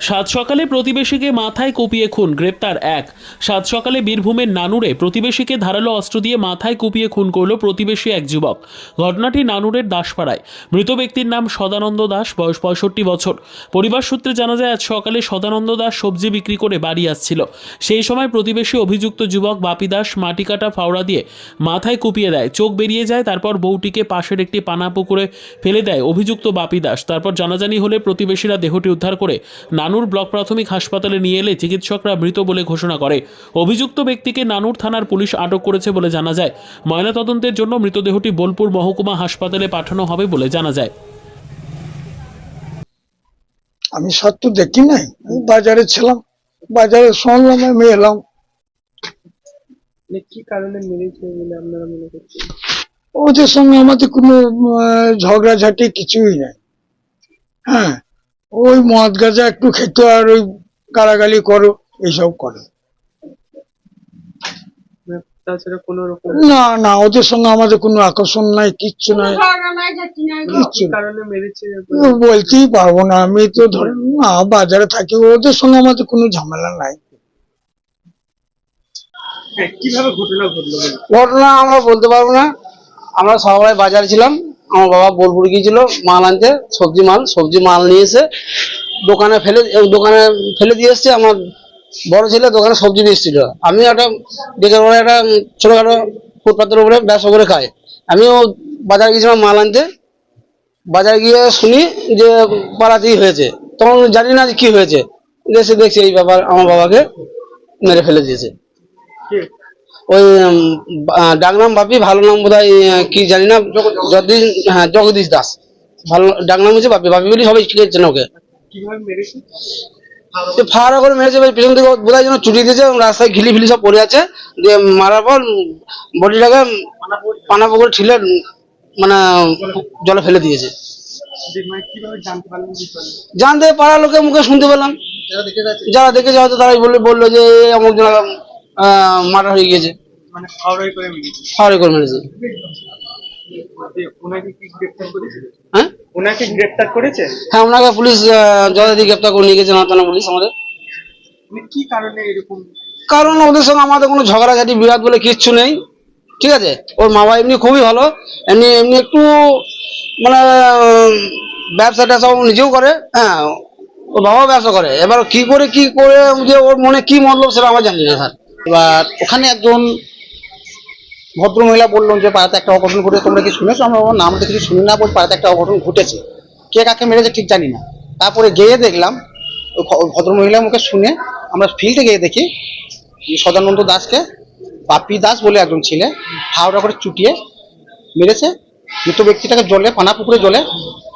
সাত সকালে প্রতিবেশীকে মাথায় কুপিয়ে খুন, গ্রেপ্তার এক। সাত সকালে বীরভূমের নানুরে প্রতিবেশীকে ধারালো অস্ত্র দিয়ে মাথায় কুপিয়ে খুন করল প্রতিবেশী এক যুবক। ঘটনাটি নানুরের দাসপাড়ায়। মৃত ব্যক্তির নাম সদানন্দ দাস, বয়স 65 বছর। পরিবার সূত্রে জানা যায়, আজ সকালে সদানন্দ দাস সবজি বিক্রি করে বাড়ি আসছিল। সেই সময় প্রতিবেশী অভিযুক্ত যুবক বাপি দাস মাটি কাটা ফাওড়া দিয়ে মাথায় কুপিয়ে দেয়, চোখ বেরিয়ে যায়। তারপর বউটিকে পাশের একটি পানা পুকুরে ফেলে দেয় অভিযুক্ত বাপি দাস। তারপর জানাজানি হলে প্রতিবেশীরা দেহটি উদ্ধার করে নানুর ব্লক প্রাথমিক হাসপাতালে নিয়ে এলে চিকিৎসকরা মৃত বলে ঘোষণা করে। অভিযুক্ত ব্যক্তিকে নানুর থানার পুলিশ আটক করেছে বলে জানা যায়। ময়নাতদন্তের জন্য মৃতদেহটি বোলপুর মহকুমা হাসপাতালে পাঠানো হবে বলে জানা যায়। আমি সত্য দেখি নাই, আমি বাজারে ছিলাম, বাজারে শুনলাম, আমি এলাম। কি কারণে মেরেছে বলে আপনারা মনে করছেন? ওদের সঙ্গে আমাদের কোনো ঝগড়াঝাটি কিছুই নাই। হ্যাঁ, ওই মদ গাঁজা একটু খেতো আর ওই গালাগালি করো, এইসব করে। তাছাড়া কোন রকম না না, ওদের সঙ্গে আমাদের কোনো আকর্ষণ নাই, কিচ্ছু নাই, কিচ্ছু নাই। কারণে মেরেছে বলতেই পারবো না, আমি তো ধরেন না বাজারে থাকি, ওদের সঙ্গে আমাদের কোনো ঝামেলা নাই। কিভাবে ঘটনা ঘটলো? ঘটনা আমরা বলতে পারবো না। আমরা সবাই বাজারে ছিলাম, আমার বাবা বোলপুর গিয়েছিল মাল আনতে, সবজি মাল নিয়ে এসে দোকানে ফেলে দিয়ে এসছে। আমার বড় ছেলে দোকানে সবজি বেচছিল, আমি একটা ডেকে বড় একটা ছোটখাটো ফুটপাতের উপরে ব্যবসা করে খাই। আমিও বাজারে গিয়েছিলাম মাল আনতে। বাজারে গিয়ে শুনি যে পাড়াতেই হয়েছে, তখন জানি না যে কি হয়েছে। দেখছি এই ব্যাপার, আমার বাবাকে মেরে ফেলে দিয়েছে। ওই ডাক নাম বাপি, ভালো নাম বোধ হয় কি জানি না, জগদীশ দাস। ভালো ডাক নাম হচ্ছে বাপি বলি সবাই চেনে ওকে। কিভাবে মেরেছে? ফাড়া করে মেরেছে, পেছন থেকে বোধ হয় যেন চুটি দিয়েছে, রাস্তায় ঘিলি ফিলি সব পড়ে আছে। দিয়ে মারার পর বডিটাকে পানা পুকুরে ঠিলে মানে জলে ফেলে দিয়েছে। জানতে পাড়ার লোকের মুখে শুনতে পেলাম, যারা দেখেছে হয়তো তারাই বললো যে অমুক জন মার্ডার হয়ে গিয়েছে, মানে ফাওড়াই করে মেরেছে। ওনাকে কি গ্রেফতার করেছে? হ্যাঁ, ওনাকে গ্রেফতার করেছে? হ্যাঁ, ওনাকে পুলিশ যথারীতি গ্রেফতার করে নিয়ে গেছে থানা পুলিশ আমাদের। কি কারণে এরকম? কারণ ওদের সঙ্গে আমাদের কোনো ঝগড়াঝাটি বিরাট বলে কিচ্ছু নেই, ঠিক আছে। ওর মা বাবা এমনি খুবই ভালো, এমনি একটু মানে ব্যবসা ট্যাবসা নিজেও করে। হ্যাঁ, ওর বাবাও ব্যবসা করে। এবার কি করে যে ওর মনে কি মতলব সেটা আমরা জানি না স্যার। এবার ওখানে একজন ভদ্র মহিলা বললেন যে পাড়াতে একটা অঘটন ঘটেছে, তোমরা কি শুনেছো? আমরা নাম তো কিছু শুনি না, বল পাড়াতে একটা অঘটন ঘটেছে, কে কাকে মেরেছে ঠিক জানি না। তারপরে গিয়ে দেখলাম ওই ভদ্র মহিলার মুখে শুনে আমরা ফিল্ডে গিয়ে দেখি সদানন্দ দাসকে বাপি দাস বলে একজন ছেলে হাওড়া করে চুটিয়ে মেরেছে। মৃত ব্যক্তিটাকে পানা পুকুরে জলে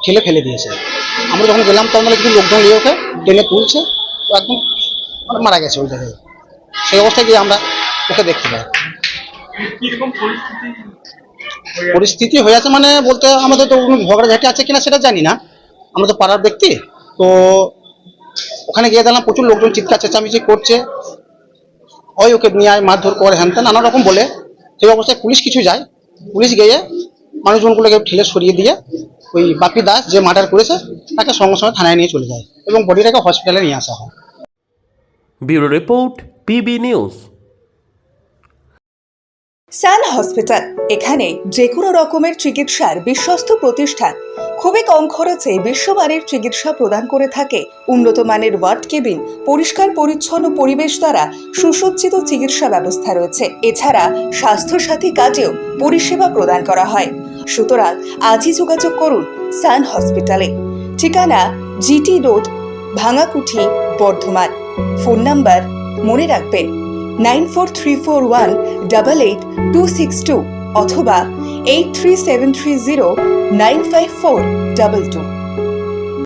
ঠেলে ফেলে দিয়েছে। আমরা যখন গেলাম তখন কিছু লোকজন নিয়ে ওকে টেনে তুলছে, তো একদম মানে মারা গেছে ওই জায়গায়। সেই অবস্থায় গিয়ে আমরা ওকে দেখতে পাই। পরিস্থিতি হয়ে আছে মানে বলতে আমাদের তো কোনো ঝগড়াঝাটি আছে কিনা সেটা জানি না, আমরা তো পাড়ার ব্যক্তি। তো ওখানে গিয়ে দেখলাম প্রচুর লোকজন চিৎকার চেঁচামেচি করছে, ওকে নিয়ে আয়, মারধর করে, হ্যান ত্যান নানা রকম বলে। সেই অবস্থায় পুলিশ কিছু যায়, পুলিশ গিয়ে মানুষজনগুলোকে ঠেলে সরিয়ে দিয়ে ওই বাপি দাস যে মার্ডার করেছে তাকে সঙ্গে সঙ্গে থানায় নিয়ে চলে যায় এবং বডিটাকে হসপিটালে নিয়ে আসা হয়। Bureau report, PB news. Sun hospital, এখানে যে কোনো রকমের চিকিৎসার বিশ্বস্ত প্রতিষ্ঠান। খুবই কম খরচে বিশ্বমানের চিকিৎসা প্রদান করে থাকে। উন্নত মানের ওয়ার্ড কেবিন, পরিষ্কার পরিচ্ছন্ন পরিবেশ দ্বারা সুসজ্জিত চিকিৎসা ব্যবস্থা রয়েছে। এছাড়া স্বাস্থ্যসাথী কাজেও পরিষেবা প্রদান করা হয়। সুতরাং আজই যোগাযোগ করুন সান হসপিটালে। ঠিকানা GT road, Bhangakuthi, Bardhaman. Phone number মনে রাখবেন 9434188262 অথবা 83730954222।